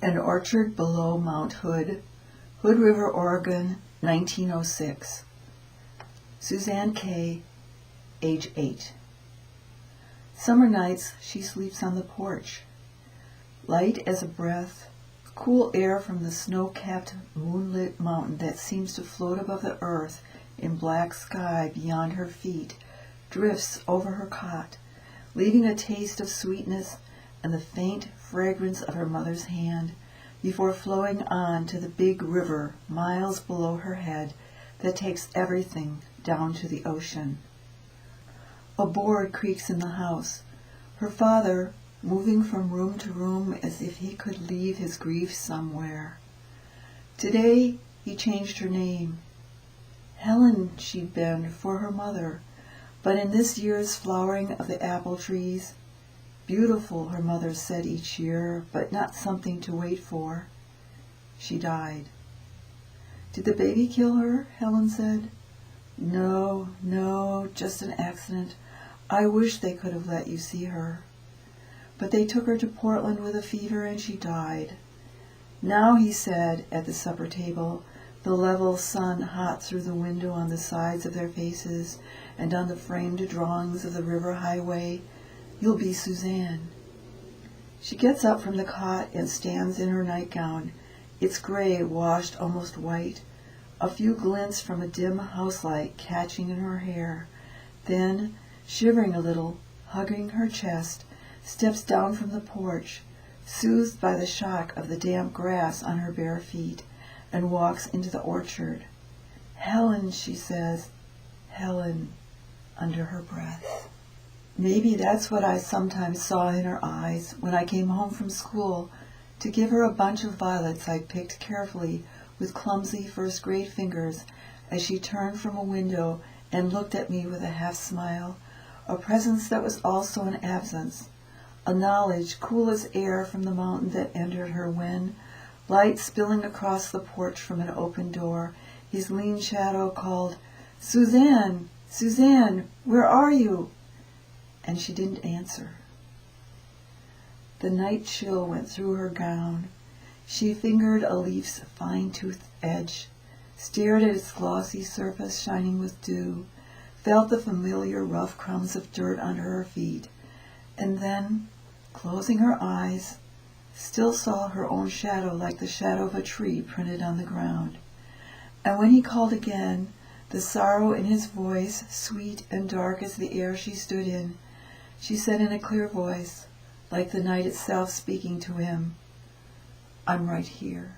An orchard below Mount Hood, Hood River, Oregon, 1906. Suzanne K., age 8. Summer nights she sleeps on the porch. Light as a breath, cool air from the snow-capped, moonlit mountain that seems to float above the earth in black sky beyond her feet drifts over her cot, leaving a taste of sweetness and the faint fragrance of her mother's hand before flowing on to the big river miles below her head that takes everything down to the ocean. A board creaks in the house. Her father, moving from room to room as if he could leave his grief somewhere. Today he changed her name. Helen she'd been for her mother, but in this year's flowering of the apple trees, beautiful, her mother said each year, but not something to wait for, she died. Did the baby kill her? Helen said. No, just an accident. I wish they could have let you see her. But they took her to Portland with a fever and she died. Now, he said at the supper table, the level sun hot through the window on the sides of their faces and on the framed drawings of the river highway, you'll be Suzanne. She gets up from the cot and stands in her nightgown, its gray washed almost white, a few glints from a dim house light catching in her hair, then, shivering a little, hugging her chest, steps down from the porch, soothed by the shock of the damp grass on her bare feet, and walks into the orchard. Helen, she says, Helen, under her breath. Maybe that's what I sometimes saw in her eyes when I came home from school to give her a bunch of violets I'd picked carefully with clumsy first-grade fingers as she turned from a window and looked at me with a half-smile, a presence that was also an absence, a knowledge cool as air from the mountain that entered her when, light spilling across the porch from an open door, his lean shadow called, "Suzanne, Suzanne, where are you?" And she didn't answer. The night chill went through her gown. She fingered a leaf's fine-toothed edge, stared at its glossy surface shining with dew, felt the familiar rough crumbs of dirt under her feet, and then, closing her eyes, still saw her own shadow like the shadow of a tree printed on the ground. And when he called again, the sorrow in his voice sweet and dark as the air she stood in, she said in a clear voice, like the night itself speaking to him, "I'm right here."